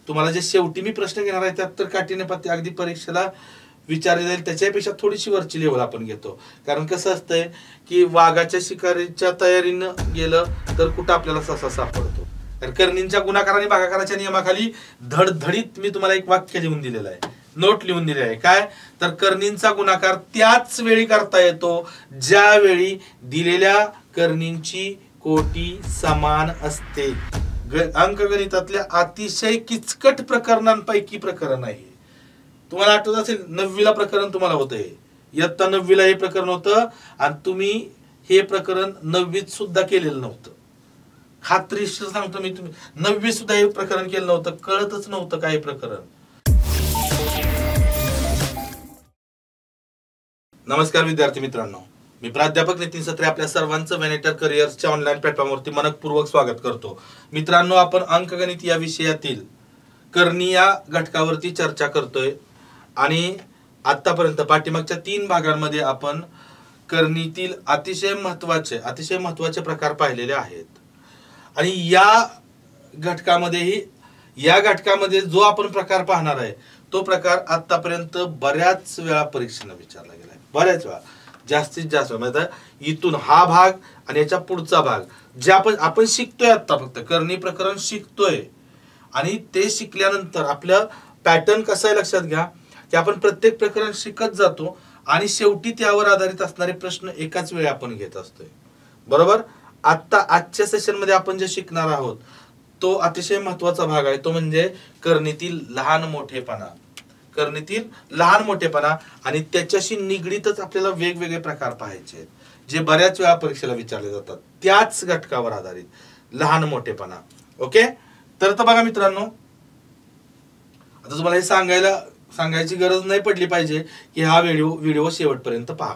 तुम्हाला जे शेवटी मी प्रश्न घेणार आहे त्यात तर काठीने पत्ते अगदी परीक्षेला विचारले जाईल त्याच्यापेक्षा थोडीशी वरची लेवल आपण घेतो. कारण कसं असतंय की वाघाच्या शिकारीच्या तयारीनं गेलं तर कुठं आपल्याला ससा सापडतो. तर कर्णींच्या गुणाकार आणि भागाकाराच्या नियमाखाली धडधडीत मी तुम्हाला एक वाक्य लिहून दिलेलं आहे, नोट लिहून दिलेलं आहे. काय तर कर्णींचा गुणाकार त्याच वेळी करता येतो ज्यावेळी दिलेल्या कर्णींची कोटी समान असते. अंकगणितातल्या अतिशय किचकट प्रकरणांपैकी प्रकरण आहे. तुम्हाला आठवत असेल 9वीला प्रकरण तुम्हाला होतं, हे इयत्ता 9वीला हे प्रकरण होतं आणि तुम्ही हे प्रकरण 9वीत सुद्धा केलेलं नव्हतं. खात्रीशीर सांगतो मी, तुम्ही 9वीत सुद्धा हे प्रकरण केलं नव्हतं, कळतच नव्हतं काय प्रकरण. नमस्कार विद्यार्थी मित्रांनो, मी प्राध्यापक नितीन सत्रे आपल्या सर्वांचं वेनेटर करिअर्सच्या ऑनलाईन प्लॅटफॉर्मवरती मनपूर्वक स्वागत करतो. मित्रांनो, आपण अंकगणित या विषयातील कर्णी या घटकावरती चर्चा करतोय आणि आतापर्यंत पाठीमागच्या 3 भागांमध्ये आपण कर्णीतील अतिशय महत्त्वाचे प्रकार पाहिलेले आहेत. आणि या घटकामध्ये जो आपण प्रकार पाहणार आहे तो प्रकार आतापर्यंत बऱ्याच वेळा परीक्षेला विचारला गेला आहे, बऱ्याच वेळा, जास्तीत जास्त. म्हणजे इथून हा भाग आणि याच्या पुढचा भाग जे आपण शिकतोय, आता फक्त कर्णी प्रकरण शिकतोय आणि ते शिकल्यानंतर आपलं पॅटर्न कसं आहे लक्षात घ्या की आपण प्रत्येक प्रकरण शिकत जातो आणि शेवटी त्यावर आधारित असणारे प्रश्न एकाच वेळी आपण घेत असतोय, बरोबर. आजच्या सेशन मध्ये आपण जे शिकणार आहोत तो अतिशय महत्वाचा भाग आहे, तो म्हणजे कर्णीतील लहान मोठेपणा आणि त्याच्याशी निगडीतच आपल्याला वेगवेगळे प्रकार पाहायचे आहेत जे बऱ्याच वेळा परीक्षेला विचारले जातात त्याच घटकावर आधारित लहान मोठेपणा. ओके, तर बघा मित्रांनो, आता तुम्हाला हे सांगायची गरज नाही पडली पाहिजे की हा व्हिडिओ शेवटपर्यंत पहा.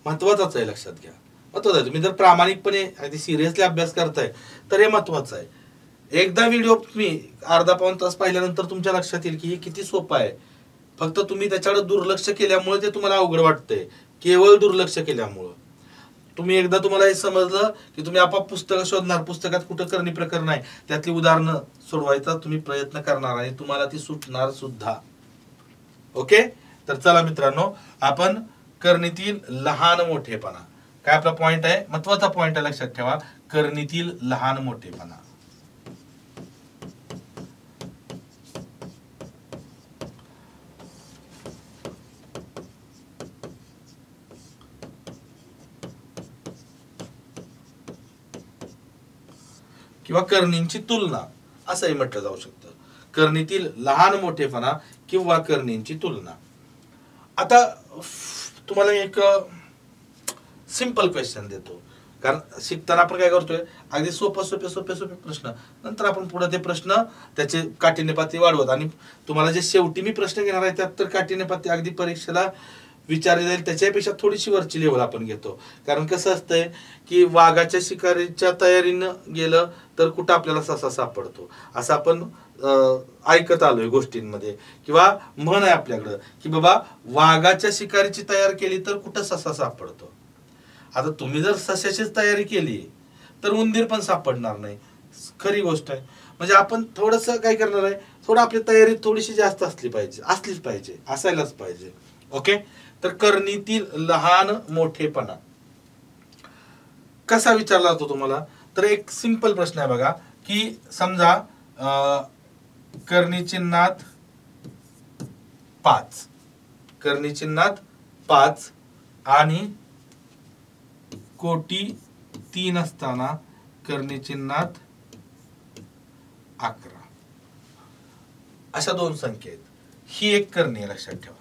महत्वाचाच आहे, लक्षात घ्या, महत्वाचं आहे. तुम्ही जर प्रामाणिकपणे अगदी सिरियसली अभ्यास करताय तर हे महत्वाचं आहे. एकदा व्हिडिओ तुम्ही अर्धा पाऊण तास पाहिल्यानंतर तुमच्या लक्षात येईल की हे किती सोपं आहे. फक्त तुम्ही त्याच्याकडे दुर्लक्ष केल्यामुळे ते तुम्हाला अवघड वाटतंय, केवळ दुर्लक्ष केल्यामुळं. तुम्हाला हे समजलं की तुम्ही आपाप पुस्तकं शोधणार, पुस्तकात कुठं कर्णी प्रकरण आहे त्यातली उदाहरणं सोडवायचा तुम्ही प्रयत्न करणार आणि तुम्हाला ती सुटणार सुद्धा. ओके, तर चला मित्रांनो, आपण कर्णीतील लहान मोठेपणा, काय आपला पॉइंट आहे, महत्वाचा पॉइंट आहे, लक्षात ठेवा. कर्णीतील लहान मोठेपणा. किंवा कर्णींची तुलना असंही म्हटलं जाऊ शकतं. कर्णीतील लहान मोठेपणा किंवा कर्णींची तुलना. आता तुम्हाला एक सिंपल क्वेश्चन देतो, कारण शिकताना आपण काय करतोय, अगदी सोपे प्रश्न, नंतर आपण पुढे ते प्रश्न त्याचे काठीण्य पातळी वाढवत, आणि तुम्हाला जे शेवटी मी प्रश्न घेणार आहे त्यात तर काठीण्य पातळी अगदी परीक्षेला विचारले जाईल त्याच्यापेक्षा थोडीशी वरची लेवल आपण घेतो. कारण कसं असतंय की वाघाच्या शिकारीच्या तयारीनं गेलं तर कुठं आपल्याला ससा सापडतो, असं आपण ऐकत आलोय गोष्टींमध्ये, किंवा म्हण आहे आपल्याकडं की बाबा वाघाच्या शिकारीची तयारी केली तर कुठं ससा सापडतो. आता तुम्ही जर सशाचीच तयारी केली तर उंदीर पण सापडणार नाही, खरी गोष्ट आहे. म्हणजे आपण थोडंसं काय करणार आहे, थोडं आपली तयारी थोडीशी जास्त असायलाच पाहिजे. ओके, तर कर्णीतील लहान मोठेपणा कसा विचारला जातो तुम्हाला, तर एक सिंपल प्रश्न आहे बघा, की समजा कर्णी चिन्हात 5 आणि कोटी 3 असताना कर्णी चिन्हात 11 अशा 2 संख्या आहेत. ही एक कर्णी आहे, लक्षात ठेवा.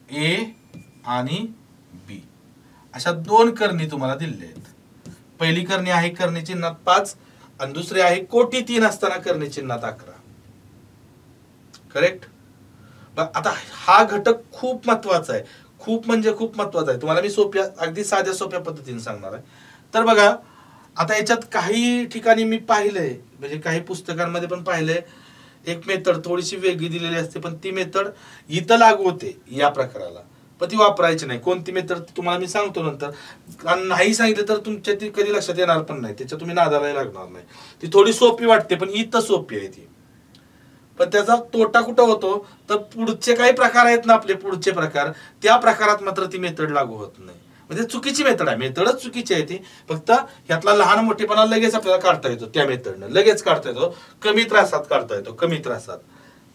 ए आणि बी अशा 2 कर्णी तुम्हाला दिलेले आहेत. पहिली कर्णी आहे कर्णी चिन्हात 5 आणि दुसरी आहे कोटी 3 असताना कर्णी चिन्हात 11. करेक्ट. आता हा घटक खूप महत्वाचा आहे, खूप महत्वाचा आहे. तुम्हाला मी अगदी साध्या सोप्या पद्धतीने सांगणार आहे. तर बघा, आता याच्यात काही ठिकाणी मी पाहिलंय, म्हणजे काही पुस्तकांमध्ये पण पाहिलंय, एक मेथड थोडीशी वेगळी दिलेली असते, पण ती मेथड इथं लागू होते या प्रकाराला, पण ती वापरायची नाही. कोणती मेथड तुम्हाला मी सांगतो नंतर, नाही सांगितलं तर तुमच्या ती कधी लक्षात येणार पण नाही, त्याच्या तुम्ही नादाला लागणार नाही. ती थोडी सोपी वाटते पण इथं सोपी आहे ती. पण त्याचा तोटा कुठं होतो तर पुढचे काही प्रकार आहेत ना आपले पुढचे प्रकार, त्या प्रकारात मात्र ती मेथड लागू होत नाही. म्हणजे चुकीची मेथड आहे, मेथडच चुकीची आहे ती. फक्त ह्यातला लहान मोठेपणा लगेच आपल्याला काढता येतो, त्या मेथडनं लगेच काढता येतो, कमी त्रासात काढता येतो, कमी त्रासात.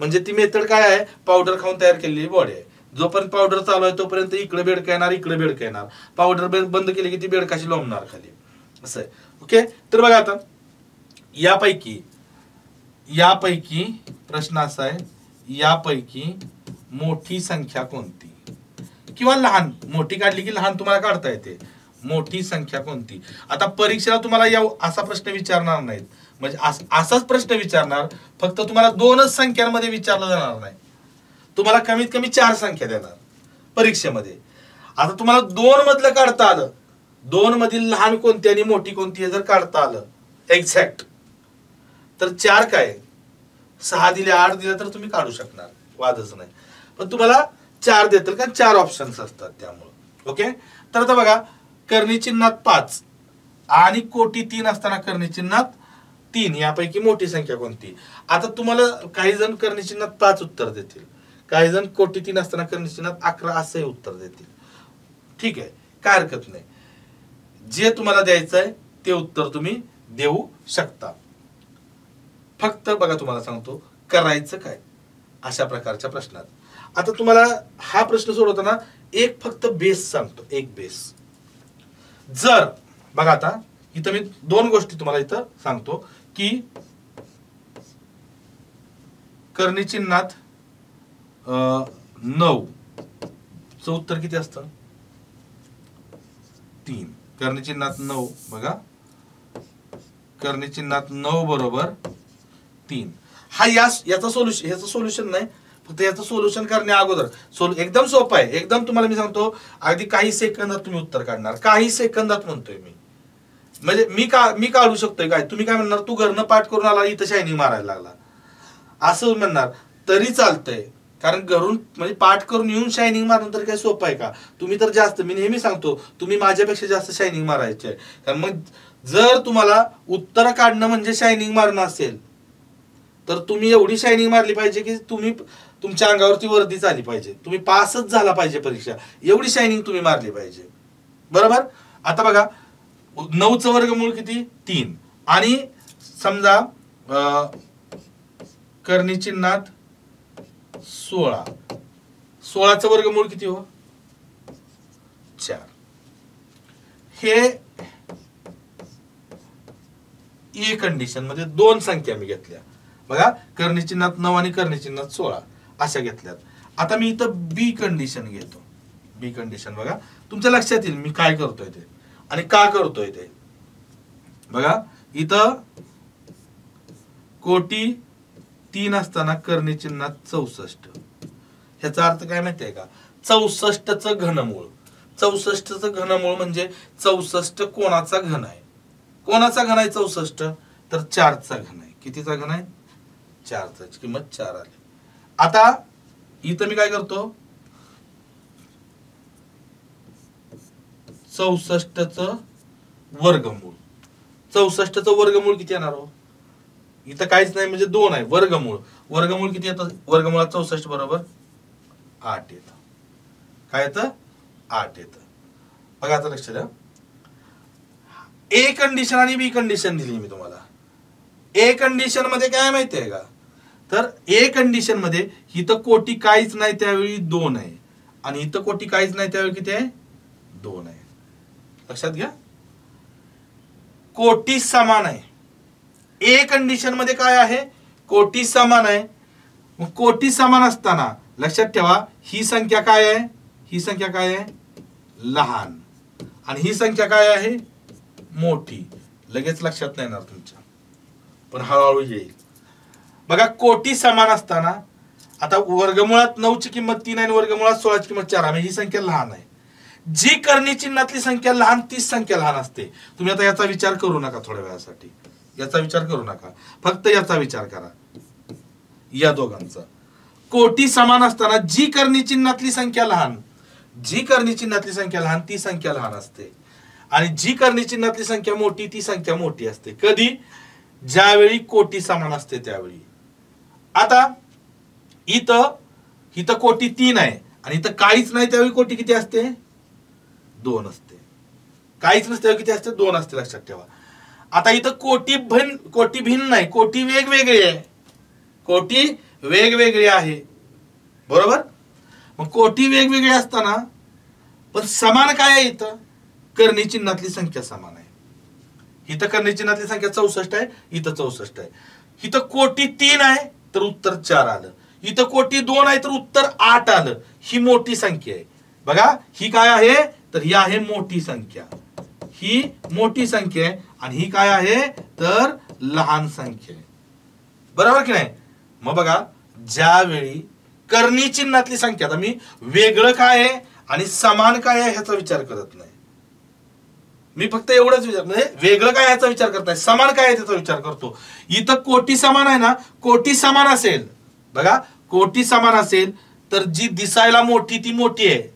म्हणजे ती मेथड काय आहे, पावडर खाऊन तयार केलेली बॉडी आहे. जोपर्यंत पावडर चालू आहे तोपर्यंत इकडे बेडका येणार, इकडे बेडका येणार. पावडर बंद केली की ती बेडकाशी लोंबणार खाली, असं आहे. ओके, तर बघा आता यापैकी प्रश्न असा आहे, यापैकी मोठी संख्या कोणती, किंवा लहान, मोठी काढली की लहान तुम्हाला काढता येते, मोठी संख्या कोणती. आता परीक्षेला तुम्हाला या असा प्रश्न विचारणार नाहीत, म्हणजे असाच प्रश्न विचारणार, फक्त तुम्हाला 2च संख्यांमध्ये विचारलं जाणार नाही, तुम्हाला कमीत कमी 4 संख्या देणार परीक्षेमध्ये. आता तुम्हाला 2 मधलं काढता आलं, 2 मधील लहान कोणती आणि मोठी कोणती हे जर काढता आलं एक्झॅक्ट, तर 4 काय 6 दिले 8 दिले तर तुम्ही काढू शकणार, वादच नाही. पण तुम्हाला 4 देतील कारण 4 ऑप्शन्स असतात त्यामुळे. ओके, तर आता बघा कर्णी चिन्हात 5 आणि कोटी 3 असताना कर्णी चिन्हात 3 यापैकी मोठी संख्या कोणती. आता तुम्हाला काही जण कर्णी चिन्हात 5 उत्तर देतील, काही जण कोटी 3 असताना कर्णी चिन्हात 11 असे उत्तर देतील. ठीक आहे, काय हरकत नाही, जे तुम्हाला द्यायचं आहे ते उत्तर तुम्ही देऊ शकता. फक्त बघा तुम्हाला सांगतो करायचं काय अशा प्रकारच्या प्रश्नात. आता तुम्हाला हा प्रश्न सोडवताना एक फक्त बेस सांगतो, एक बेस. जर बघा आता इथं मी 2 गोष्टी तुम्हाला इथं सांगतो की कर्णी चिन्हात 9 चं उत्तर किती असतं 3. कर्णी चिन्हात 9 बघा, कर्णी चिन्हात 9 बरोबर 3. हा याचा सोल्युशन, ह्याचं सोल्युशन नाही, फक्त याचं सोल्युशन करण्या अगोदर एकदम सोपं आहे, एकदम तुम्हाला मी सांगतो अगदी काही सेकंदात तुम्ही उत्तर काढणार, काही सेकंदात म्हणतोय मी. म्हणजे मी काढू शकतोय काय, तुम्ही काय म्हणणार, तू घरनं पाठ करून आला इथं शायनिंग मारायला लागला असं म्हणणार तरी चालतंय, कारण घरून म्हणजे पाठ करून येऊन शायनिंग मारणं तर काय सोपं आहे का. तुम्ही तर जास्त, मी नेहमी सांगतो तुम्ही माझ्यापेक्षा जास्त शायनिंग मारायचे आहे. कारण मग जर तुम्हाला उत्तर काढणं म्हणजे शायनिंग मारणं असेल तर तुम्ही एवढी शायनिंग मारली पाहिजे की तुम्ही तुमच्या अंगावरती वर्दीच आली पाहिजे, तुम्ही पासच झाला पाहिजे परीक्षा, एवढी शायनिंग तुम्ही मारली पाहिजे. बरोबर. आता बघा 9चं वर्गमूळ किती 3 आणि समजा कर्णी चिन्हात 16, 16चं वर्गमूळ किती हो 4. हे ए कंडिशन मध्ये 2 संख्या मी घेतल्या बघा, कर्णी चिन्हात 9 आणि कर्णी चिन्हात 16 अशा घेतल्यात. आता मी इथं बी कंडिशन घेतो, बी कंडिशन बघा तुमच्या लक्षात येईल मी काय करतोय ते आणि का करतोय ते. बघा इथं कोटी 3 असताना कर्णी चिन्हात 64, ह्याचा अर्थ काय माहितीये का, 64चं घनमूळ. 64चं घनमूळ म्हणजे 64 कोणाचा घन आहे, कोणाचा घन आहे 64 तर 4चा घन आहे. कितीचा घन आहे 4चा, किंमत 4 आली. आता इथं मी काय करतो 64चं वर्गमूळ, 64चं वर्गमूळ किती येणार हो, इथं काहीच नाही म्हणजे 2 आहे, वर्गमूळ, वर्गमूळ किती येतं, वर्गमूळात 64 बरोबर 8 येतं. काय येतं 8 येतं. बघा आता लक्ष द्या, ए कंडिशन आणि बी कंडिशन दिली मी तुम्हाला. ए कंडिशन मध्ये काय माहितीये का, तर ए कंडिशन मध्ये इथं कोटी काहीच नाही त्यावेळी 2 आहे आणि इथं कोटी काहीच नाही त्यावेळी किती आहे 2 आहे. लक्षात घ्या, कोटी समान आहे. ए कंडिशन मध्ये काय आहे, कोटी समान आहे. मग कोटी समान असताना लक्षात ठेवा ही संख्या काय आहे, ही संख्या काय आहे लहान आणि ही संख्या काय आहे मोठी. लगेच लक्षात नाही येणार तुमच्या, पण हळूहळू येईल. बघा कोटी समान असताना आता वर्गमुळात 9ची किंमत 3 आहे आणि वर्गमुळात 16ची किंमत 4 आहे, ही संख्या लहान आहे. जी कर्णी चिन्हातली संख्या लहान तीच संख्या लहान असते. तुम्ही आता याचा विचार करू नका, थोड्या वेळासाठी याचा विचार करू नका, फक्त याचा विचार करा. या दोघांचा कोटी समान असताना जी कर्णी चिन्हातली संख्या लहान, जी कर्णी चिन्हातली संख्या लहान ती संख्या लहान असते आणि जी कर्णी चिन्हातली संख्या मोठी ती संख्या मोठी असते. कधी, ज्यावेळी कोटी समान असते त्यावेळी. आता इथं कोटी 3 आहे आणि इथं काहीच नाही, त्यावेळी कोटी किती असते? 2 असते. काहीच नसते किती असते? 2 असते, लक्षात ठेवा. आता इथं कोटी भिन्न नाही, कोटी वेगवेगळी आहे. कोटी वेगवेगळी आहे, बरोबर. मग कोटी वेगवेगळी असताना पण समान काय आहे? इथं कर्णी चिन्हातली संख्या समान आहे. इथं कर्णी चिन्हातली संख्या 64 आहे, इथं 64 आहे. इथं कोटी 3 आहे तर उत्तर 4 आलं. इथं कोटी 2 आहे तर उत्तर 8 आलं. ही मोठी संख्या आहे बघा. ही काय आहे? तर ही आहे मोठी संख्या. ही मोठी संख्या आहे आणि ही काय आहे? तर लहान संख्या आहे, बरोबर की नाही. मग बघा, ज्यावेळी कर्णी चिन्हातली संख्या, आता मी वेगळं काय आहे आणि समान काय आहे ह्याचा विचार करत नाही. मी फक्त एवढंच विचार, म्हणजे वेगळं काय ह्याचा विचार करत नाही, समान काय आहे त्याचा विचार करतो. इथं कोटी समान आहे ना, कोटी समान असेल बघा, कोटी समान असेल तर जी दिसायला मोठी ती मोठी आहे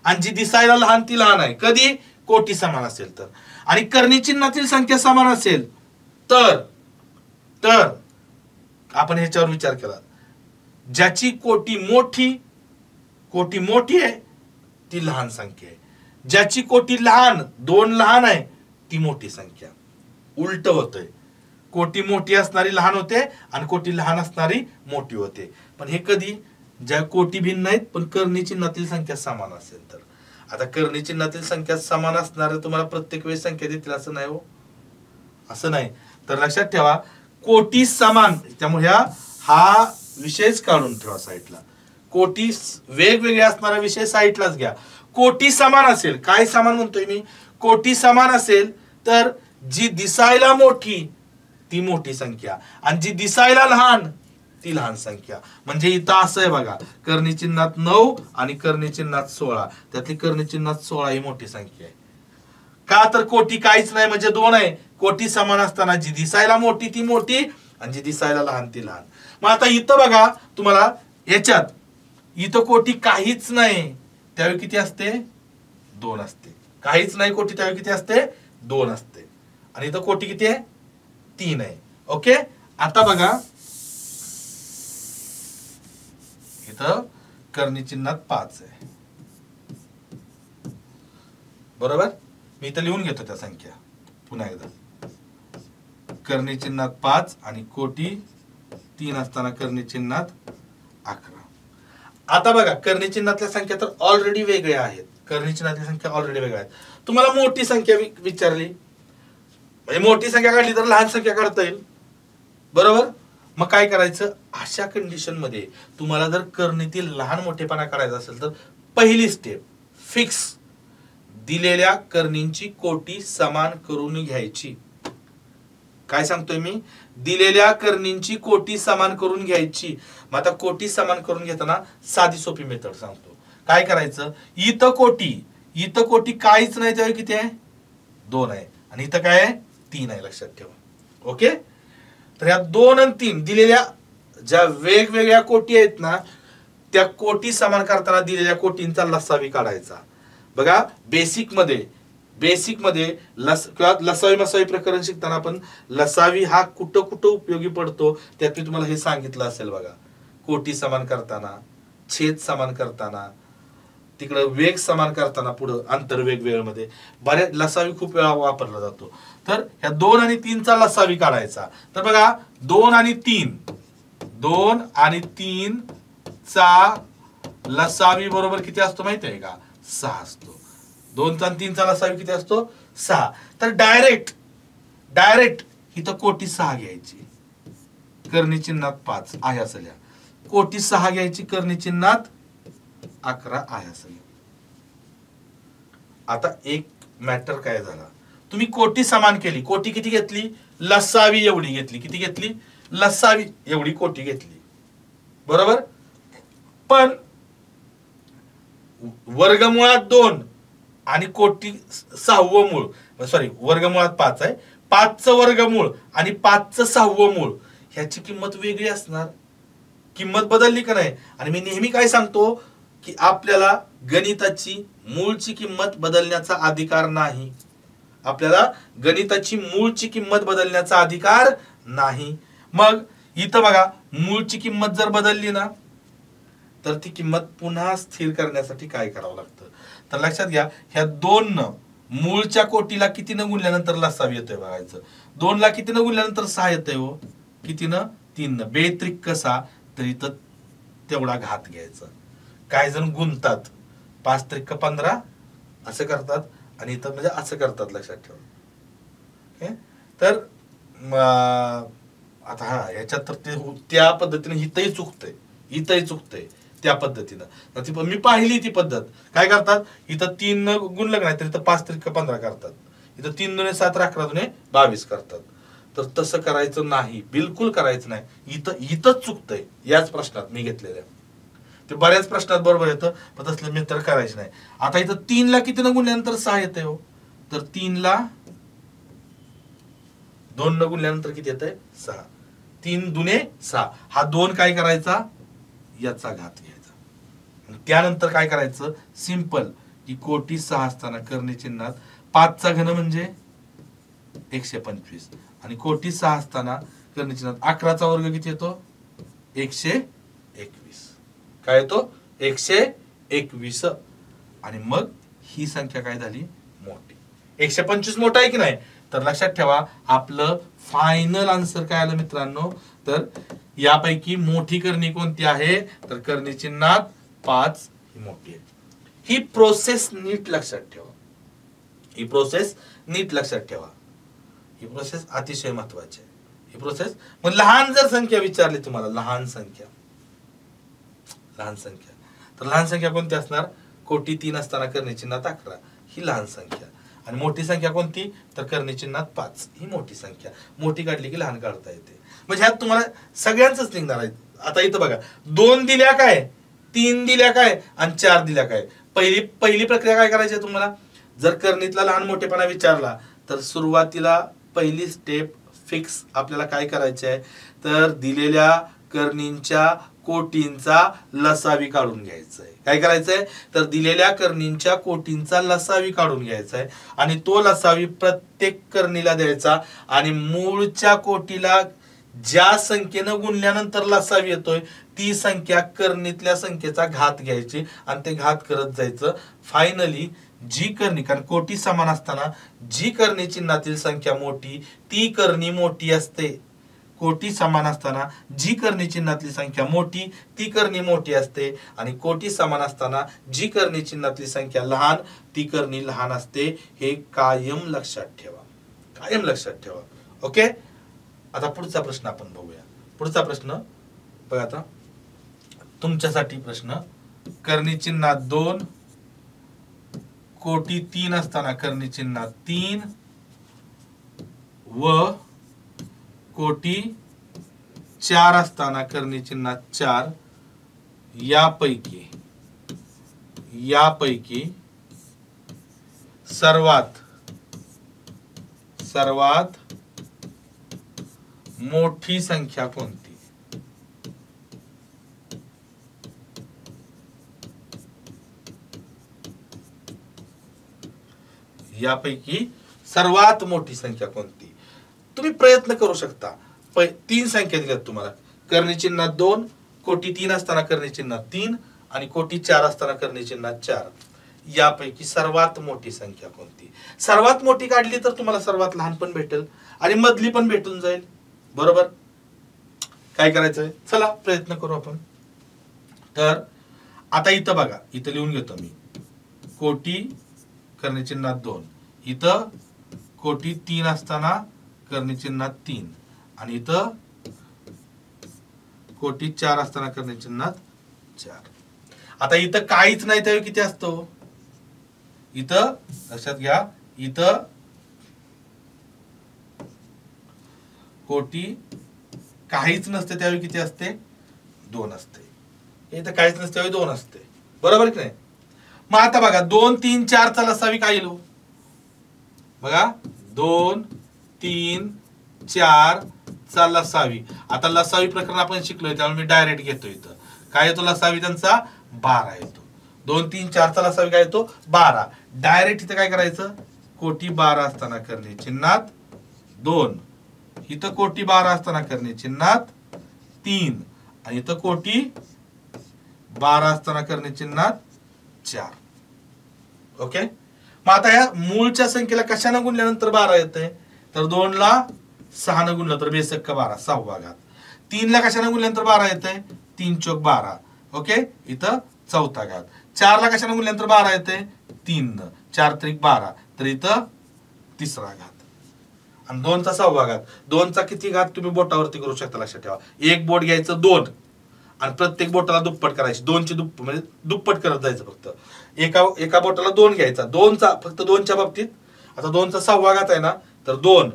आणि जी दिसायला लहान ती लहान आहे. कधी? कोटी समान असेल तर. आणि कर्णी चिन्हातील संख्या समान असेल तर आपण ह्याच्यावर विचार केला, ज्याची कोटी मोठी आहे ती लहान संख्या आहे, ज्याची कोटी लहान, 2 लहान आहे ती मोठी संख्या. उलट होतंय, कोटी मोठी असणारी लहान होते आणि कोटी लहान असणारी मोठी होते. पण हे कधी? ज्या कोटी भिन्न आहेत पण कर्णी चिन्हातील संख्या समान असेल तर. आता कर्णी चिन्हातील संख्या समान असणारे तुम्हाला प्रत्येक वेळेस संख्या देतील असं नाही हो, असं नाही. तर लक्षात ठेवा, कोटी समान, त्यामुळे हा विषयच काढून ठेवा साईडला. कोटी वेगवेगळे असणारा विषय साईडलाच घ्या. कोटी समान असेल, काय समान म्हणतोय मी? कोटी समान असेल तर जी दिसायला मोठी ती मोठी संख्या आणि जी दिसायला लहान ती लहान संख्या. म्हणजे इथं असं आहे बघा, कर्णी चिन्हात 9 आणि कर्णी चिन्हात 16, त्यातली कर्णी चिन्हात 16 ही मोठी संख्या आहे. का? तर कोटी काहीच नाही म्हणजे 2 आहे. कोटी समान असताना जी दिसायला मोठी ती मोठी आणि जी दिसायला लहान ती लहान. मग आता इथं बघा, तुम्हाला याच्यात इथं कोटी काहीच नाही त्यावेळी किती असते? 2 असते. काहीच नाही कोटी त्यावेळी किती असते? 2 असते. आणि इथं कोटी किती आहे? 3 आहे. ओके. आता बघा, इथं कर्णी चिन्हात 5 आहे, बरोबर. मी इथं लिहून घेतो त्या संख्या पुन्हा एकदा. कर्णी चिन्हात 5 आणि कोटी 3 असताना कर्णी चिन्हात 11. आता बघा, कर्णी चिन्हातल्या संख्या तर ऑलरेडी वेगळ्या आहेत. कर्णी चिन्हातल्या संख्या ऑलरेडी वेगळ्या आहेत. तुम्हाला मोठी संख्या विचारली, म्हणजे मोठी संख्या काढली तर लहान संख्या काढता येईल, बरोबर. मग काय करायचं? अशा कंडिशन मध्ये तुम्हाला जर कर्णीतील लहान मोठेपणा काढायचा असेल तर पहिली स्टेप फिक्स, दिलेल्या कर्णींची कोटी समान करून घ्यायची. काय सांगतोय मी? दिलेल्या कर्णींची कोटी समान करून घ्यायची. मग आता कोटी समान करून घेताना साधी सोपी मेथड सांगतो. काय करायचं? इथं कोटी काहीच नाही त्यावेळी किती आहे? 2 आहे आणि इथं काय आहे? 3 आहे, लक्षात ठेवा. ओके. तर या 2 आणि 3 दिलेल्या ज्या वेगवेगळ्या कोटी आहेत ना, त्या कोटी समान करताना दिलेल्या कोटींचा लसावी काढायचा. बघा, बेसिक मध्ये लसावी मसावी प्रकरण शिकताना आपण लसावी हा कुठं उपयोगी पडतो त्यात मी तुम्हाला हे सांगितलं असेल बघा. कोटी समान करताना, छेद समान करताना, तिकडं वेग समान करताना, पुढं आंतरवेग वेळेमध्ये बऱ्याच लसावी खूप वेळा वापरला जातो. तर ह्या 2 आणि 3चा लसावी काढायचा. तर बघा, 2 आणि 3 चा लसावी बरोबर किती असतो माहिती आहे का? 6 असतो. 2 आणि 3चा लसावी किती असतो? 6. तर डायरेक्ट इथं कोटी 6 घ्यायची, कर्णी चिन्हात 5 आहे असं लिहा. कोटी 6 घ्यायची, कर्णी चिन्हात 11 आहे असं लिहा. आता एक मॅटर काय झाला, तुम्ही कोटी समान केली. कोटी किती घेतली? लसावी एवढी घेतली. किती घेतली? लसावी एवढी कोटी घेतली, बरोबर. पण वर्गमुळात 2 आणि कोटी 6वं मूळ, सॉरी वर्गमुळात 5 आहे, 5चं वर्गमूळ आणि 5चं 6वं मूळ ह्याची किंमत वेगळी असणार. किंमत बदलली का नाही? आणि मी नेहमी काय सांगतो की आपल्याला गणिताची मूळची किंमत बदलण्याचा अधिकार नाही. आपल्याला गणिताची मूळची किंमत बदलण्याचा अधिकार नाही. मग इथं बघा मूळची किंमत जर बदलली ना तर ती किंमत पुन्हा स्थिर करण्यासाठी काय करावं लागतं, तर लक्षात घ्या ह्या 2 न मूळच्या कोटीला कितीनं गुणल्यानंतर लसावी येतोय बघायचं. 2 ला कितीनं गुणल्यानंतर 6 येतोय हो, कितीनं 3 न, बेत्रिक 6 तर इथं तेवढा घात घ्यायचा. काही जण गुणतात 5 त्रिक 15 असं करतात आणि इथं म्हणजे असं करतात, लक्षात ठेवा. तर आता हा याच्यात तर ते त्या पद्धतीने इथंही चुकतंय त्या पद्धतीनं. मी पाहिली ती पद्धत काय करतात, इथं 3 गुणलं नाही तर इथं 5 त्रिक 15 करतात, इथं 3 दुने 7 11 दुने 22 करतात. तर तसं करायचं नाही, बिलकुल करायचं नाही. इथंच चुकतंय याच प्रश्नात मी घेतलेल्या. ते बऱ्याच प्रश्नात बरोबर येतं पण तसलं मी तर करायचं नाही. आता इथं 3 ला किती न गुणल्यानंतर 6 येतंय हो, तर 3 ला 2 न गुणल्यानंतर किती येतंय 6, 3 दुने 6. हा 2 काय करायचा याचा घात घ्यायचा. त्यानंतर काय करायचं, सिंपल की कोटी 6 असताना करणे चिन्हात 5 चा घन म्हणजे 125 आणि कोटी 6 असताना करणे चिन्हात 11 चा वर्ग किती येतो 121. काय येतो 121. आणि मग ही संख्या काय झाली मोठी. 125 मोठा आहे की नाही, तर लक्षात ठेवा आपलं फायनल आन्सर काय आलं मित्रांनो, तर यापैकी मोठी करणी कोणती आहे, तर करणी चिन्हात 5 ही मोठी आहे. ही प्रोसेस नीट लक्षात ठेवा, ही प्रोसेस नीट लक्षात ठेवा, ही प्रोसेस अतिशय महत्वाची आहे. ही प्रोसेस मग लहान जर संख्या विचारली तुम्हाला, लहान संख्या तर लहान संख्या कोणती असणार, कोटी 3 असताना करणे चिन्हात 11 ही लहान संख्या, आणि मोठी संख्या कोणती तर करणे चिन्हात 5 ही मोठी संख्या. मोठी काढली की लहान काढता येते. म्हणजे ह्यात तुम्हाला सगळ्यांचंच निघणार आहे. आता इथं बघा 2 दिल्या काय, 3 दिल्या काय आणि 4 दिल्या काय. पहिली प्रक्रिया काय करायची तुम्हाला, जर करणीतला लहान मोठेपणा विचारला तर सुरुवातीला पहिली स्टेप फिक्स आपल्याला काय करायचे आहे, तर दिलेल्या करणींच्या कोटींचा लसावी काढून घ्यायचा आहे. काय करायचंय, तर दिलेल्या करणींच्या कोटींचा लसावी काढून घ्यायचा आहे आणि तो लसावी प्रत्येक करणीला द्यायचा आणि मूळच्या कोटीला ज्या संख्येनं गुणल्यानंतर लसावी येतोय ती संख्या करणीतल्या संख्येचा घात घ्यायची आणि ते घात करत जायचं. फायनली जी करणी, कारण कोटी समान असताना जी करणी चिन्हातील संख्या मोठी ती करणी मोठी असते. कोटी समान असताना जी करणी चिन्हातली संख्या मोठी ती करणी मोठी असते आणि कोटी समान असताना जी करणी चिन्हातली संख्या लहान ती करणी लहान असते. हे कायम लक्षात ठेवा, कायम लक्षात ठेवा. ओके. आता पुढचा प्रश्न आपण बघूया. पुढचा प्रश्न बघा, आता तुमच्यासाठी प्रश्न, करणी चिन्हात 2 कोटी 3 असताना करणी चिन्हात 3 व कोटी 4 असताना करणी चिन्हात 4 यापैकी सर्वात मोठी संख्या कोणती. यापैकी सर्वात मोठी संख्या कोणती. तुम्ही प्रयत्न करू शकता. 3 संख्या दिल्यात तुम्हाला, करणी चिन्हात 2 कोटी 3 असताना करणी चिन्हात 3 आणि कोटी 4 असताना करणी चिन्हात 4. यापैकी सर्वात मोठी संख्या कोणती. सर्वात मोठी काढली तर तुम्हाला सर्वात लहान पण भेटेल आणि मधली पण भेटून जाईल. बरोबर. काय करायचंय, चला प्रयत्न करू आपण. तर आता इथं बघा, इथं लिहून घेतो मी, कोटी करणी चिन्हात 2, इथं कोटी 3 असताना करणी चिन्हात 3 आणि इथं कोटी 4 असताना करणी चिन्हात 4. आता इथं काहीच नाही त्यावेळी किती असतो, इथं लक्षात घ्या, इथं कोटी काहीच नसते त्यावेळी किती असते 2 असते. इथं काहीच नसते त्यावेळी 2 असते. बरोबर की नाही. मग आता बघा 2 3 4 चा लसावी काय येईल बघा, 2 3 4 चा लसावी. आता लसावी प्रकरण आपण शिकलोय त्यामुळे मी डायरेक्ट घेतो. इथं काय येतो लसावी त्यांचा 12 येतो. 2 3 4 चा लसावी काय येतो 12. डायरेक्ट इथं काय करायचं, कोटी 12 असताना करणे चिन्हात 2, इथं कोटी 12 असताना करणे चिन्हात 3 आणि इथं कोटी 12 असताना करणी चिन्हात 4. ओके. मग आता या मूळच्या संख्येला कशाने गुणल्यानंतर 12 येते, तर 2 ला 6 ने गुणलं तर बेसक्क 12 6वा घात. 3 ला कशाने गुणल्यानंतर 12 येते, 3 चौक 12. ओके. इथं 4था घात. 4 ला कशाने गुणल्यानंतर 12 येते, 3 न. 4 त्रिक 12 तर इथं 3रा घात. आणि 2 चा 6वा घात. 2 चा किती घात तुम्ही बोटावरती करू शकता, लक्षात ठेवा. एक बोट घ्यायचं 2 आणि प्रत्येक बोटाला दुप्पट करायची. 2 ची दुप्पट म्हणजे दुप्पट करत जायचं फक्त. एका बोटाला 2 घ्यायचा. 2 चा फक्त 2 च्या बाबतीत आता 2 चा 6वा घात आहे ना, तर 2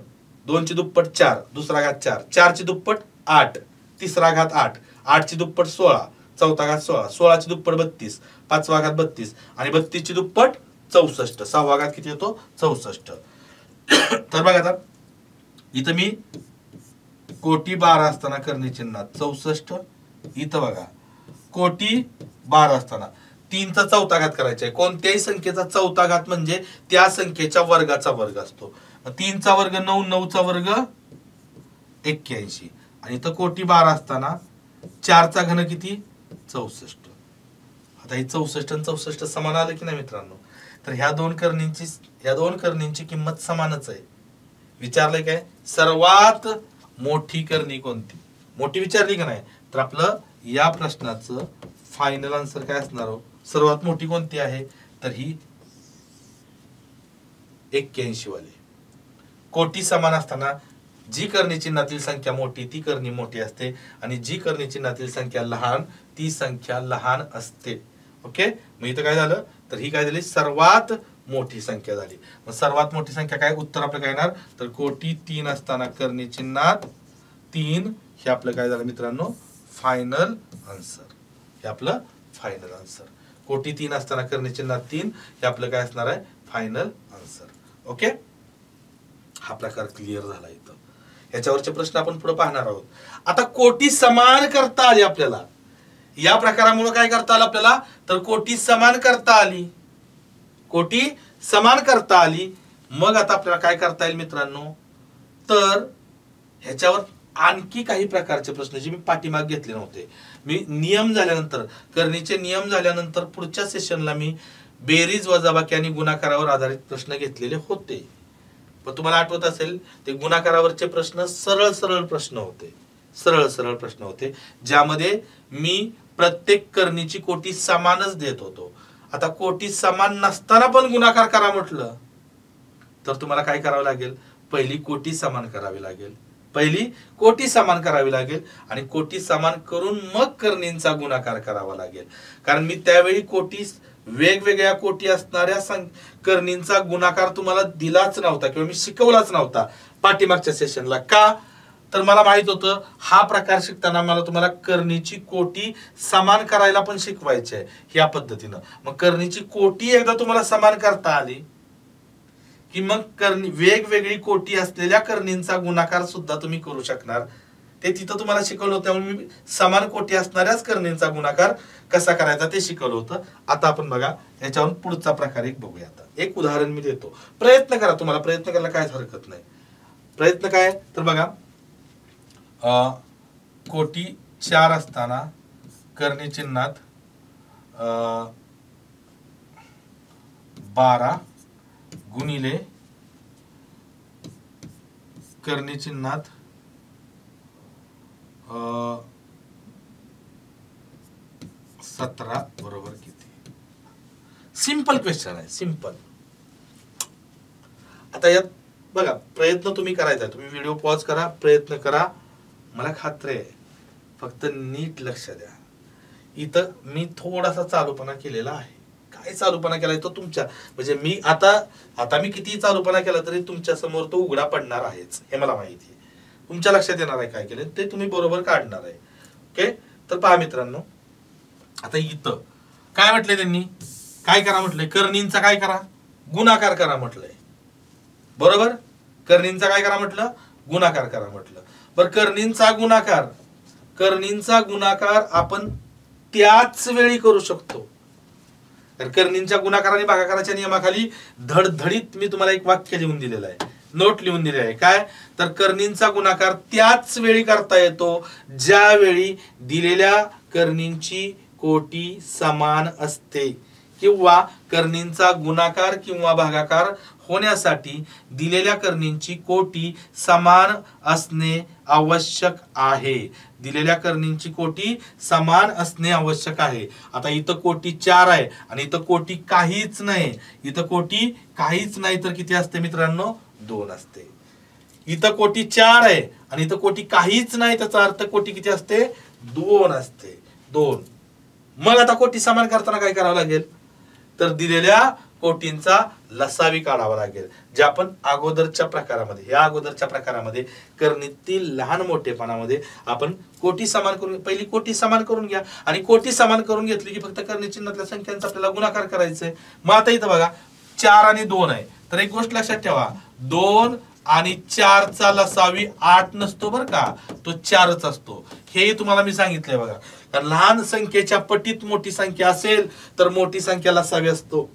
2 ची दुप्पट 4, दुसरा घात 4, 4 ची दुप्पट 8, तिसरा घात 8, 8 ची दुप्पट 16, चौथा घात 16, 16 ची दुप्पट 32, पाचवा घात 32 आणि 32 ची दुप्पट 64. 6वा घात किती येतो, 64. तर बघा आता इथं मी कोटी 12 असताना करणी चिन्हात 64. इथं बघा कोटी 12 असताना 3 चा 4था घात करायचा आहे. कोणत्याही संख्येचा 4था घात म्हणजे त्या संख्येच्या वर्गाचा वर्ग असतो. 3 चा वर्ग 9, 9 चा वर्ग 81 आणि इथं कोटी 12 असताना 4 चा घन किती, 64. आता ही 64 आणि 64 समान आलं की नाही मित्रांनो. तर ह्या दोन करणींची किंमत समानच आहे. विचारलंय काय, सर्वात मोठी करणी कोणती, मोठी विचारली का नाही, तर आपलं या प्रश्नाचं फायनल आन्सर काय असणार हो, सर्वात मोठी कोणती आहे, तर ही 81 वाली. कोटी समान असताना जी करणी चिन्हातील संख्या मोठी ती करणी मोठी असते आणि जी करणी चिन्हातील संख्या लहान ती संख्या लहान असते. ओके. मग इथं काय झालं, तर ही काय झाली, सर्वात मोठी संख्या झाली. मग सर्वात मोठी संख्या काय, उत्तर आपलं काय येणार, तर कोटी 3 असताना करणी चिन्हात 3 हे आपलं काय झालं मित्रांनो, फायनल आन्सर. हे आपलं फायनल आन्सर. कोटी 3 असताना करणी चिन्हात 3 हे आपलं काय असणार आहे, फायनल आन्सर. ओके. हा प्रकार क्लिअर झाला. इथं याच्यावरचे प्रश्न आपण पुढे पाहणार आहोत. आता कोटी समान करता आली आपल्याला, या प्रकारामुळे काय करता आलं आपल्याला, तर कोटी समान करता आली, कोटी समान करता आली. मग आता आपल्याला काय करता येईल मित्रांनो, तर ह्याच्यावर आणखी काही प्रकारचे प्रश्न जे मी पाठीमाग घेतले नव्हते. मी नियम झाल्यानंतर, करणीचे नियम झाल्यानंतर पुढच्या सेशनला मी बेरीज वजाबाकी आणि गुणाकारावर आधारित प्रश्न घेतलेले होते. पण तुम्हाला आठवत असेल ते गुणाकारावरचे प्रश्न सरळ सरळ प्रश्न होते, सरळ सरळ प्रश्न होते, ज्यामध्ये मी प्रत्येक करणीची कोटी समानच देत होतो. आता कोटी समान नसताना पण गुणाकार करा म्हटलं तर तुम्हाला काय करावं लागेल, पहिली कोटी समान करावी लागेल, पहिली कोटी समान करावी लागेल आणि कोटी समान करून मग करणींचा गुणाकार करावा लागेल. कारण मी त्यावेळी कोटी वेगवेगळ्या कोटी असणाऱ्या करणींचा गुणाकार तुम्हाला दिलाच नव्हता किंवा मी शिकवलाच नव्हता पाठीमागच्या सेशनला. का, तर मला माहित होतं हा प्रकार शिकताना मला तुम्हाला करणीची कोटी समान करायला पण शिकवायची आहे या पद्धतीनं. मग करणीची कोटी एकदा तुम्हाला समान करता आली की मग वेगवेगळी कोटी असलेल्या करणींचा गुणाकार सुद्धा तुम्ही करू शकणार. ते तिथं तुम्हाला शिकवलं होतं, त्यामुळे मी समान कोटी असणाऱ्याच करणींचा गुणाकार कसा करायचा ते शिकवलं होतं. आता आपण बघा याच्यावरून पुढचा प्रकार एक बघूया. आता एक उदाहरण मी देतो, प्रयत्न करा, तुम्हाला प्रयत्न करायला काहीच हरकत नाही. प्रयत्न काय, तर बघा कोटी 4 असताना करणी चिन्हात 12 गुणिले करणी चिन्हात 17 बरोबर किती. सिंपल क्वेश्चन आहे, सिंपल. आता यात बघा प्रयत्न तुम्ही करायचा, तुम्ही व्हिडिओ पॉज करा, प्रयत्न करा, मला खात्री आहे, फक्त नीट लक्ष द्या. इथं मी थोडासा चालूपणा केलेला आहे. काय चालूपणा केलाय तो तुमच्या, म्हणजे मी आता मी किती चालूपणा केला तरी तुमच्या समोर तो उघडा पडणार आहेच, हे मला माहिती आहे. तुमच्या लक्षात येणार आहे काय केलं ते, तुम्ही बरोबर काढणार आहे. ओके. तर पहा मित्रांनो, आता इथं काय म्हटलंय त्यांनी, काय करा म्हटलंय, करणींचा काय करा, गुणाकार करा म्हटलंय. बरोबर, करणींचा काय करा म्हटलं, गुणाकार करा म्हटलं. बर, करणींचा गुणाकार आपण त्याच वेळी करू शकतो. तर करणींच्या गुणाकार आणि भागाकाराच्या नियमाखाली धडधडीत मी तुम्हाला एक वाक्य लिहून दिलेलं आहे. नोट लिहून दिली आहे. काय तर कर्णींचा गुणाकार त्याच वेळी करता येतो ज्यावेळी दिलेल्या कर्णींची कोटी समान असते, किंवा कर्णींचा गुणाकार किंवा भागाकार होण्यासाठी दिलेल्या कर्णींची कोटी समान असणे आवश्यक आहे. दिलेल्या कर्णींची कोटी समान असणे आवश्यक आहे. आता इथं कोटी 4 आहे आणि इथं कोटी काहीच नाही. इथं कोटी काहीच नाही तर किती असते मित्रांनो? 2 असते. इथं कोटी 4 आहे आणि इथं कोटी काहीच नाही, त्याचा अर्थ कोटी किती असते? 2 असते. 2. मग आता कोटी समान करताना काय करावं लागेल तर दिलेल्या कोटींचा लसावी काढावा लागेल, जे आपण अगोदरच्या प्रकारामध्ये, या अगोदरच्या प्रकारामध्ये कर्णीतील लहान मोठेपणामध्ये आपण कोटी समान करून, पहिली कोटी समान करून घ्या आणि कोटी समान करून घेतली की फक्त कर्णी चिन्हातल्या संख्यांचा आपल्याला गुणाकार करायचंय. मग आता इथं बघा 4 आणि 2 आहे, तर एक गोष्ट लक्षात ठेवा, 2 आणि 4 चा लसावी 8 नसतो बरं का, तो 4च असतो. हे तुम्हाला मी सांगितलंय बघा. कारण लहान संख्येच्या पटीत मोठी संख्या असेल तर मोठी संख्या लसावी असतो.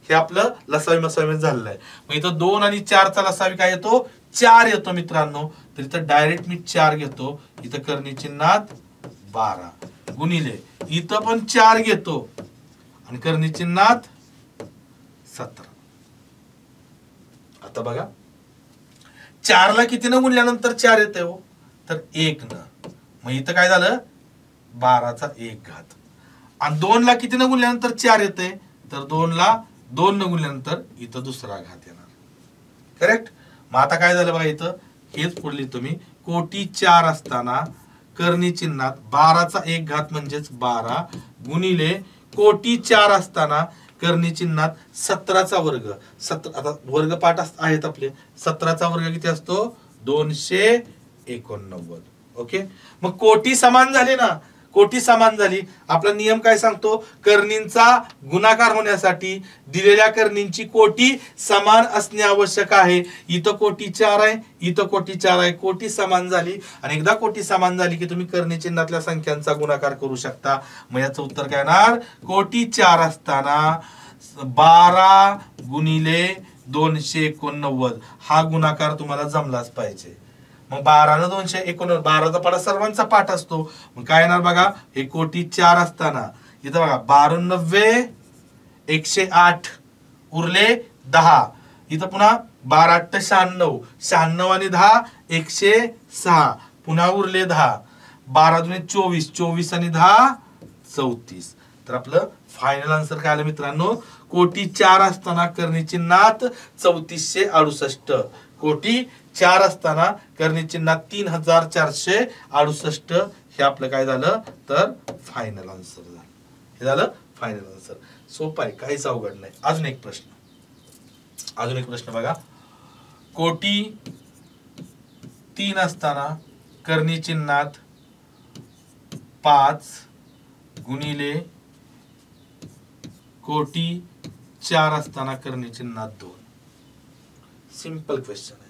हे आपलं लसावी मसावी झालेलं आहे. मग इथं 2 आणि 4 चा लसावी काय येतो? 4 येतो मित्रांनो. तर इथं डायरेक्ट मी 4 घेतो. इथं कर्णी चिन्हात 12 गुणिले इथं पण 4 घेतो आणि कर्णी चिन्हात 17. आता बघा 4 ला कितीनं गुणल्यानंतर 4 येते हो तर 1 न. मग इथं काय झालं? 12चा 1 घात. आणि 2 ला कितीनं गुणल्यानंतर 4 येते तर 2 ला 2 न गुणल्यानंतर इथं दुसरा घात येणार. करेक्ट. मग आता काय झालं बघा, इथं हेच पुढली तुम्ही कोटी 4 असताना कर्णी चिन्हात 12चा 1 घात म्हणजेच 12 गुणिले कोटी 4 असताना कर्णी चिन्हात 17चा वर्ग. आता वर्ग पाठ आहेत आपले. 17चा वर्ग किती असतो? 289. ओके. मग कोटी समान झाली ना, कोटी समान झाली. आपला नियम काय सांगतो? कर्णींचा गुणाकार होण्यासाठी दिलेल्या कर्णींची कोटी समान असणे आवश्यक आहे. इथं कोटी 4 आहे, इथं कोटी 4 आहे. कोटी समान झाली आणि एकदा कोटी समान झाली की तुम्ही कर्णी चिन्हातल्या संख्यांचा गुणाकार करू शकता. मग याचं उत्तर काय येणार? कोटी 4 असताना 12 गुणिले 289 हा गुणाकार तुम्हाला जमलाच पाहिजे. मग 12 न 289, 12चा पाढा सर्वांचा पाठ असतो. मग काय येणार बघा, हे कोटी 4 असताना इथं बघा 92 108 उरले 10. इथं पुन्हा 12 8 96, 96 आणि 10 106, पुन्हा उरले 10. 12 दुने 24, 24 आणि 10 34. तर आपलं फायनल आन्सर काय आलं मित्रांनो? कोटी 4 असताना कर्णी चिन्हात 3468. कोटी 4 असताना कर्णी चिन्हात 3468. हे आपलं काय झालं तर फायनल आन्सर झालं. हे झालं फायनल आन्सर. सोपं आहे, काहीच अवघड नाही. अजून एक प्रश्न बघा. कोटी 3 असताना कर्णी चिन्हात 5 गुणिले कोटी 4 असताना कर्णी चिन्हात 2. सिंपल क्वेश्चन आहे.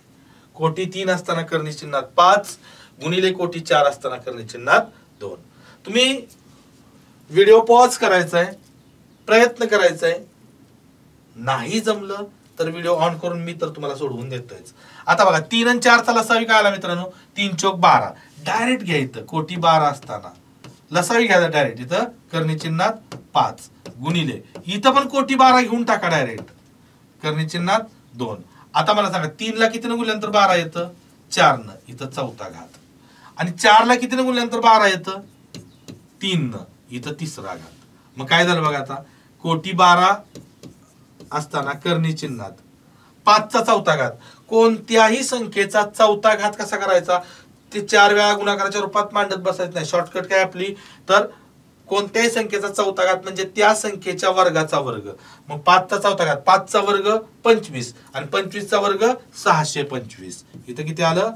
कोटी 3 असताना कर्णी चिन्हात 5 गुणिले कोटी 4 असताना कर्णी चिन्हात 2. तुम्ही व्हिडिओ पॉज करायचा आहे, प्रयत्न करायचा आहे. नाही जमलं तर व्हिडिओ ऑन करून मी तर तुम्हाला सोडवून देतोय. आता बघा 3 आणि 4 चा लसावी काय आला मित्रांनो? 3 चौक 12. डायरेक्ट घ्या. इथं कोटी 12 असताना लसावी घ्यायचा डायरेक्ट. इथं कर्णी चिन्हात 5 गुणिले इथं पण कोटी 12 घेऊन टाका डायरेक्ट. कर्णी चिन्हात 2. आता मला सांगा 3 ला किती न गुणल्यानंतर 12 येतं? 4 न. इथं 4था घात. आणि 4 ला किती न गुणल्यानंतर 12 येतं? 3 न. इथं 3रा घात. मग काय झालं बघा, आता कोटी 12 असताना कर्णी चिन्हात 5चा 4था घात. कोणत्याही संख्येचा 4था घात कसा करायचा ते 4 वेळा गुणाकाराच्या रूपात मांडत बसायचं नाही. शॉर्टकट काय आपली तर कोणत्याही संख्येचा 4था घात म्हणजे त्या संख्येच्या वर्गाचा वर्ग. मग 5चा 4था घात, 5चा वर्ग 25 आणि 25चा वर्ग 625. इथं किती आलं?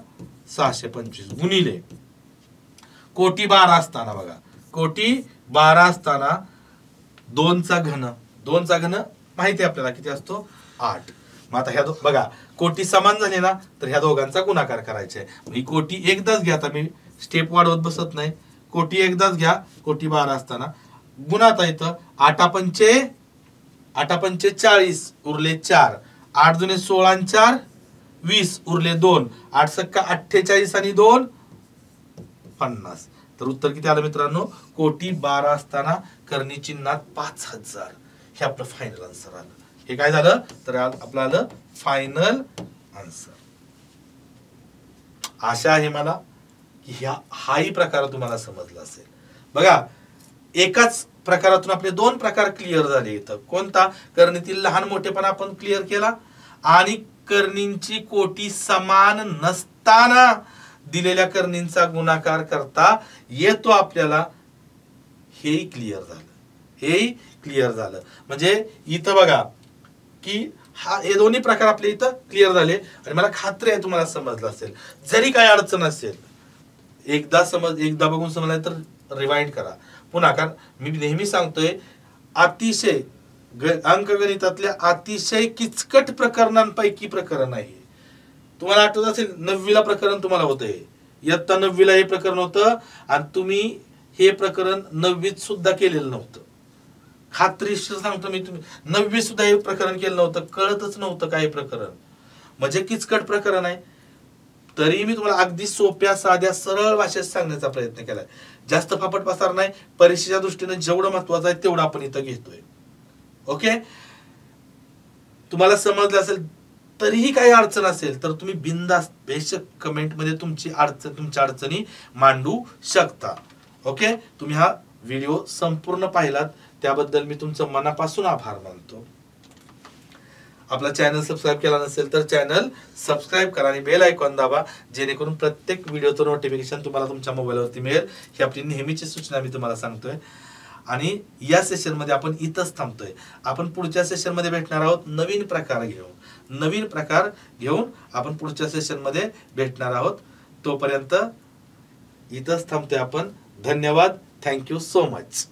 625 गुणिले कोटी 12 असताना बघा, कोटी 12 असताना 2चा घन. 2चा घन माहिती आहे आपल्याला किती असतो? 8. मग आता ह्या बघा कोटी समान झाले ना तर ह्या दोघांचा गुणाकार करायचा आहे. ही कोटी एकदाच घ्या. आता मी स्टेप वाढवत बसत नाही. कोटी एकदाच घ्या. कोटी 12 असताना गुणात इथं 8 पंचे 40 उरले 4. 8 दुने 16 आणि 4 20 उरले 2, 8 सक्का 48 आणि 2 50. तर उत्तर किती आलं मित्रांनो? 1,12 असताना कर्णी चिन्हात 5000. हे आपलं फायनल आन्सर आलं. हे काय झालं तर आपलं आलं फायनल आन्सर. आशा आहे मला की हाही प्रकार तुम्हाला समजला असेल. बघा, एकाच प्रकारातून आपले 2 प्रकार क्लिअर झाले. इथं कोणता? कर्णीतील लहान मोठेपणा आपण क्लिअर केला आणि कर्णींची कोटी समान नसताना दिलेल्या कर्णींचा गुणाकार करता येतो आपल्याला. हेही क्लिअर झालं. हेही क्लिअर झालं. म्हणजे इथं बघा की हे दोन्ही प्रकार आपले इथं क्लिअर झाले आणि मला खात्री आहे तुम्हाला समजलं असेल. जरी काय अडचण असेल, एकदा बघून समजलं तर रिवाइंड करा पुन्हा. कारण मी नेहमी सांगतोय, अतिशय अंकगणितातल्या अतिशय किचकट प्रकरणांपैकी प्रकरण आहे. तुम्हाला आठवत असेल 9वीला प्रकरण तुम्हाला होतं. इयत्ता 9वीला हे प्रकरण होतं आणि तुम्ही हे प्रकरण 9वीत सुद्धा केलेलं नव्हतं. खात्रीशीर सांगतो मी, तुम्ही 9वीत सुद्धा हे प्रकरण केलं नव्हतं. कळतच नव्हतं काय प्रकरण. म्हणजे किचकट प्रकरण आहे. तरी मी तुम्हाला अगदी सोप्या साध्या सरळ भाषेत सांगण्याचा प्रयत्न केलाय. जास्त फापट पसार नाही. परीक्षेच्या दृष्टीने जेवढं महत्वाचं आहे तेवढं आपण इथं घेतोय. ओके, तुम्हाला समजलं असेल. तरीही काही अडचण असेल तर तुम्ही बिनधास्त बेशक कमेंट मध्ये तुमच्या अडचणी मांडू शकता. ओके, तुम्ही हा व्हिडिओ संपूर्ण पाहिलात त्याबद्दल मी तुमचं मनापासून आभार मानतो. आपला चॅनल सबस्क्राईब केला नसेल तर चॅनल सबस्क्राईब करा आणि बेल आयकॉन दाबा, जेणेकरून प्रत्येक व्हिडिओचं नोटिफिकेशन तुम्हाला तुमच्या मोबाईलवरती मिळेल. ही आपली नेहमीची सूचना मी तुम्हाला सांगतोय. आणि या सेशनमध्ये आपण इथंच थांबतोय. आपण पुढच्या सेशनमध्ये भेटणार आहोत नवीन प्रकार घेऊन आपण पुढच्या सेशनमध्ये भेटणार आहोत. तोपर्यंत इथंच थांबतोय आपण. धन्यवाद. Thank you so much.